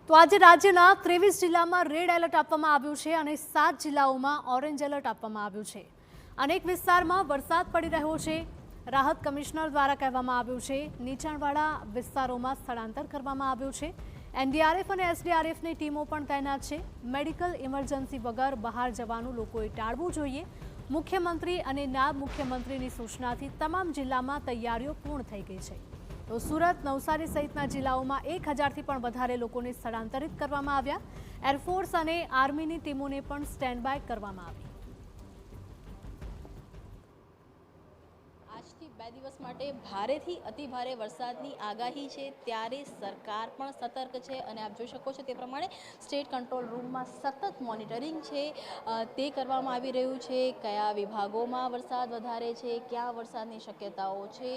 તો આજે રાજ્યના 23 જિલ્લામાં રેડ એલર્ટ આપવામાં આવ્યું છે અને 7 જિલ્લાઓમાં ઓરેન્જ એલર્ટ આપવામાં આવ્યું છે। અનેક વિસ્તારમાં વરસાદ પડી રહ્યો છે। રાહત કમિશનર દ્વારા કહેવામાં આવ્યું છે નીચાણવાળા વિસ્તારોમાં સ્થળાંતર કરવામાં આવ્યું છે। એનડીઆરએફ અને એસડીઆરએફની ટીમો પણ તૈનાત છે। મેડિકલ ઇમરજન્સી વગર બહાર જવાનું લોકોએ ટાળવું જોઈએ। મુખ્યમંત્રી અને નાયબ મુખ્યમંત્રીની સૂચનાથી તમામ જિલ્લામાં તૈયારીઓ પૂર્ણ થઈ ગઈ છે। તો સુરત, નવસારી સહિતના જિલ્લાઓમાં 1000થી પણ વધારે લોકોને સ્થળાંતરિત કરવામાં આવ્યા। એરફોર્સ અને આર્મીની ટીમોને પણ સ્ટેન્ડ બાય કરવામાં આવી। આજથી 2 દિવસ માટે ભારેથી અતિ ભારે વરસાદની આગાહી છે, ત્યારે સરકાર પણ સતર્ક છે અને આપ જોઈ શકો છો તે પ્રમાણે સ્ટેટ કંટ્રોલ રૂમમાં સતત મોનિટરિંગ છે તે કરવામાં આવી રહ્યું છે। કયા વિભાગોમાં વરસાદ વધારે છે, ક્યાં વરસાદની શક્યતાઓ છે,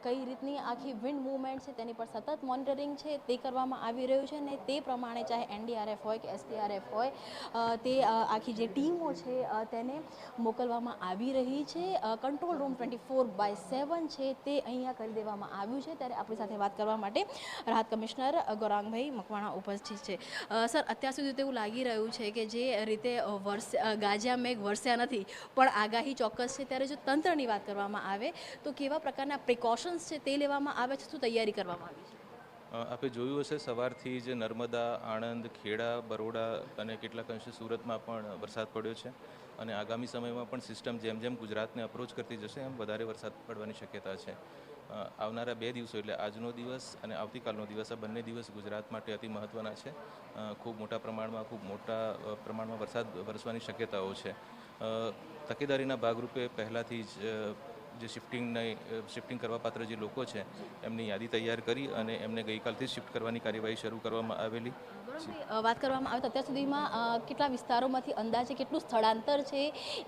કઈ રીતની આખી વિન્ડ મૂવમેન્ટ છે તેની પર સતત મોનિટરિંગ છે તે કરવામાં આવી રહ્યું છે અને તે પ્રમાણે ચાહે એનડીઆરએફ હોય કે એસડીઆરએફ હોય તે આખી જે ટીમો છે તેને મોકલવામાં આવી રહી છે। કંટ્રોલ રૂમ 24/7 છે તે અહીંયા કરી દેવામાં આવ્યું છે। ત્યારે આપણી સાથે વાત કરવા માટે રાહત કમિશનર ગૌરાંગભાઈ મકવાણા ઉપસ્થિત છે। સર, અત્યાર સુધી તો એવું લાગી રહ્યું છે કે જે રીતે ગાજ્યા મેઘ વરસ્યા નથી પણ આગાહી ચોક્કસ છે, ત્યારે જો તંત્રની વાત કરવામાં આવે તો કેવા પ્રકારના પ્રિકોશન્સ છે તે લેવામાં આવે છે, શું તૈયારી કરવામાં આવી છે? આપે જોયું હશે સવારથી જ નર્મદા, આણંદ, ખેડા, બરોડા અને કેટલાક અંશે સુરતમાં પણ વરસાદ પડ્યો છે અને આગામી સમયમાં પણ સિસ્ટમ જેમ જેમ ગુજરાતને અપ્રોચ કરતી જશે એમ વધારે વરસાદ પડવાની શક્યતા છે। આવનારા 2 દિવસો એટલે આજનો દિવસ અને આવતીકાલનો દિવસ, આ બંને દિવસ ગુજરાત માટે અતિ મહત્ત્વના છે। ખૂબ મોટા પ્રમાણમાં વરસાદ વરસવાની શક્યતાઓ છે। તકેદારીના ભાગરૂપે પહેલાંથી જ જે શિફ્ટિંગ કરવા પાત્ર જે લોકો છે એમની યાદી તૈયાર કરી અને એમને ગઈકાલથી શિફ્ટ કરવાની કાર્યવાહી શરૂ કરવામાં આવેલી। વાત કરવામાં આવે તો અત્યાર સુધીમાં કેટલા વિસ્તારોમાંથી અંદાજે કેટલું સ્થળાંતર છે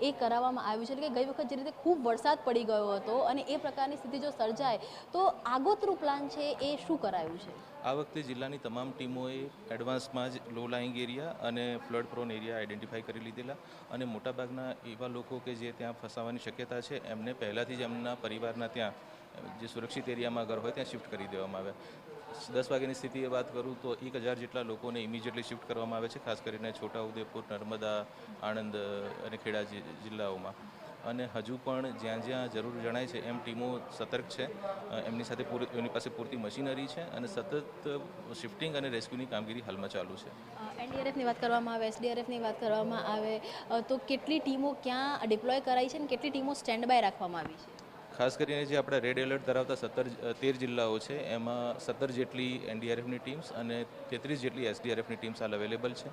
એ કરાવવામાં આવ્યું છે? એટલે કે ગઈ વખત જે રીતે ખૂબ વરસાદ પડી ગયો હતો અને એ પ્રકારની સ્થિતિ જો સર્જાય તો આગોતરું પ્લાન છે એ શું કરાયું છે? આ વખતે જિલ્લાની તમામ ટીમોએ એડવાન્સમાં જ લો લાઇંગ એરિયા અને ફ્લડ પ્રોન એરિયા આઈડેન્ટિફાઈ કરી લીધેલા અને મોટાભાગના એવા લોકો કે જે ત્યાં ફસાવાની શક્યતા છે એમને પહેલાંથી જ એમના પરિવારના ત્યાં જે સુરક્ષિત એરિયામાં ઘર હોય ત્યાં શિફ્ટ કરી દેવામાં આવ્યા। 10 વાગ્યાની સ્થિતિએ વાત કરું તો 1000 જેટલા લોકોને ઇમિડિયેટલી શિફ્ટ કરવામાં આવે છે, ખાસ કરીને છોટાઉદેપુર, નર્મદા, આણંદ અને ખેડા જિલ્લાઓમાં। અને હજુ પણ જ્યાં જ્યાં જરૂર જણાય છે એમ ટીમો સતર્ક છે। એમની પાસે પૂરતી મશીનરી છે અને સતત શિફ્ટિંગ અને રેસ્ક્યુની કામગીરી હાલમાં ચાલુ છે। એનડીઆરએફની વાત કરવામાં આવે, એસડીઆરએફની વાત કરવામાં આવે તો કેટલી ટીમો ક્યાં ડિપ્લોય કરાઈ છે અને કેટલી ટીમો સ્ટેન્ડ બાય રાખવામાં આવી છે? ખાસ કરીને જે આપણા રેડ એલર્ટ ધરાવતા 13 જિલ્લાઓ છે એમાં 17 જેટલી એનડીઆરએફની ટીમ્સ અને 33 જેટલી એસડીઆરએફની ટીમ્સ હાલ અવેલેબલ છે।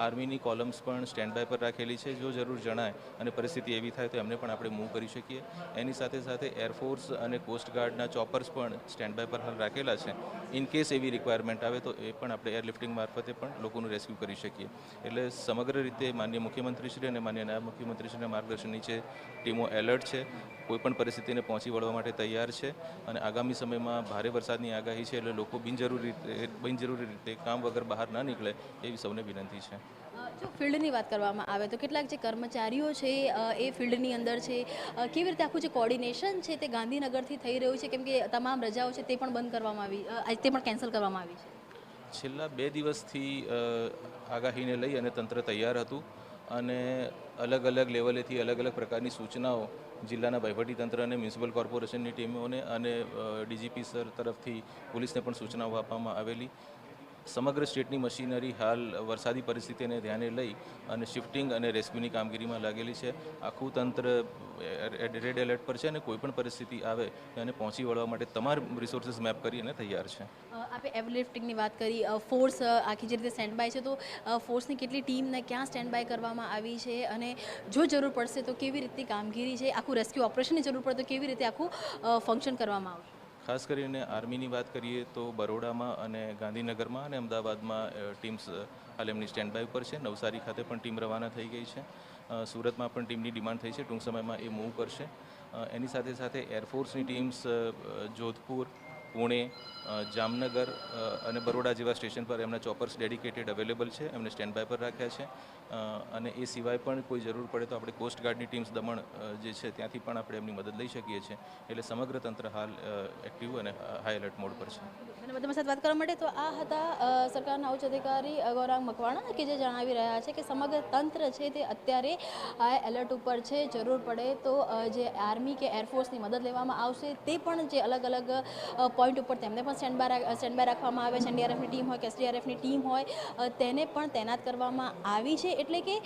આર્મીની કોલમ્સ પણ સ્ટેન્ડ બાય પર રાખેલી છે, જો જરૂર જણાય અને પરિસ્થિતિ એવી થાય તો એમને પણ આપણે મૂવ કરી શકીએ। એની સાથે સાથે એરફોર્સ અને કોસ્ટગાર્ડના ચોપર્સ પણ સ્ટેન્ડ બાય પર હાલ રાખેલા છે। ઇન કેસ એવી રિક્વાયરમેન્ટ આવે તો એ પણ આપણે એરલિફ્ટિંગ મારફતે પણ લોકોનું રેસ્ક્યુ કરી શકીએ। એટલે સમગ્ર રીતે માનનીય મુખ્યમંત્રીશ્રી અને માનનીય નાયબ મુખ્યમંત્રીશ્રીના માર્ગદર્શન નીચે ટીમો એલર્ટ છે, કોઈપણ પરિસ્થિતિને પહોંચી વળવા માટે તૈયાર છે અને આગામી સમયમાં ભારે વરસાદની આગાહી છે એટલે લોકો બિનજરૂરી રીતે કામ વગર બહાર ન નીકળે એવી સૌને વિનંતી છે। જો ફિલ્ડની વાત કરવામાં આવે તો કેટલાક જે કર્મચારીઓ છે એ ફિલ્ડની અંદર છે, કેવી રીતે આખું જે કોર્ડિનેશન છે તે ગાંધીનગરથી થઈ રહ્યું છે, કેમ કે તમામ રજાઓ છે તે પણ બંધ કરવામાં આવી, તે પણ કેન્સલ કરવામાં આવી છે? છેલ્લા 2 દિવસથી આગાહીને લઈ અને તંત્ર તૈયાર હતું અને અલગ અલગ લેવલેથી અલગ અલગ પ્રકારની સૂચનાઓ જિલ્લાના વહીવટીતંત્ર અને મ્યુનિસિપલ કોર્પોરેશનની ટીમોને અને ડીજીપી સર તરફથી પોલીસને પણ સૂચનાઓ આપવામાં આવેલી। સમગ્ર સ્ટેટની મશીનરી હાલ વરસાદી પરિસ્થિતિને ધ્યાને લઈ અને શિફ્ટિંગ અને રેસ્ક્યુની કામગીરીમાં લાગેલી છે। આખું તંત્ર રેડ એલર્ટ પર છે અને કોઈપણ પરિસ્થિતિ આવે તેને પહોંચી વળવા માટે તમામ રિસોર્સિસ મેપ કરી અને તૈયાર છે। આપણે એરલિફ્ટિંગની વાત કરી, ફોર્સ આખી જે રીતે સ્ટેન્ડ બાય છે તો ફોર્સની કેટલી ટીમને ક્યાં સ્ટેન્ડ બાય કરવામાં આવી છે અને જો જરૂર પડશે તો કેવી રીતની કામગીરી છે, આખું રેસ્ક્યુ ઓપરેશનની જરૂર પડે તો કેવી રીતે આખું ફંક્શન કરવામાં આવશે? ખાસ કરીને આર્મીની વાત કરીએ તો બરોડામાં અને ગાંધીનગરમાં અને અમદાવાદમાં ટીમ્સ હાલ એમની સ્ટેન્ડ બાય ઉપર છે। નવસારી ખાતે પણ ટીમ રવાના થઈ ગઈ છે। સુરતમાં પણ ટીમની ડિમાન્ડ થઈ છે, ટૂંક સમયમાં એ મૂવ કરશે। એની સાથે સાથે એરફોર્સની ટીમ્સ જોધપુર, પુણે, જામનગર અને બરોડા જેવા સ્ટેશન પર એમના ચોપર્સ ડેડિકેટેડ અવેલેબલ છે, એમને સ્ટેન્ડ બાય પર રાખ્યા છે. અને એ સિવાય પણ કોઈ જરૂર પડે તો આપણે કોસ્ટગાર્ડની ટીમ્સ દમણ જે છે ત્યાંથી પણ આપણે એમની મદદ લઈ શકીએ છીએ. એટલે સમગ્ર તંત્ર હાલ એક્ટિવ અને હાઈ એલર્ટ મોડ પર છે. અને તમારી સાથે વાત કરવા માટે તો આ હતા સરકારના ઉચ્ચ અધિકારી ગૌરાંગ મકવાણા કે જે જણાવી રહ્યા છે કે સમગ્ર તંત્ર છે તે અત્યારે હાઈ એલર્ટ ઉપર છે. જરૂર પડે તો જે આર્મી કે એરફોર્સની મદદ લેવામાં આવશે. તે પણ જે અલગ અલગ પોઈન્ટ ઉપર તેમને પણ સ્ટેન્ડ બાય રાખવામાં આવે છે. એનડીઆરએફની ટીમ હોય કે એસડીઆરએફની ટીમ હોય તેને પણ તૈનાત કરવામાં આવી છે. એટલે કે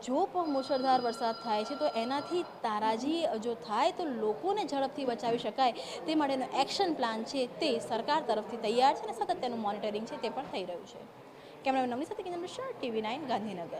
જો પણ મુશળધાર વરસાદ થાય છે તો એનાથી તારાજી જો થાય તો લોકોને ઝડપથી બચાવી શકાય તે માટેનો એક્શન પ્લાન છે તે સરકાર તરફથી તૈયાર છે અને સતત તેનું મોનિટરિંગ છે તે પણ થઈ રહ્યું છે. કેમેરામેન નવની સાથે કિંજલ મિશ્રા, TV9 ગાંધીનગર.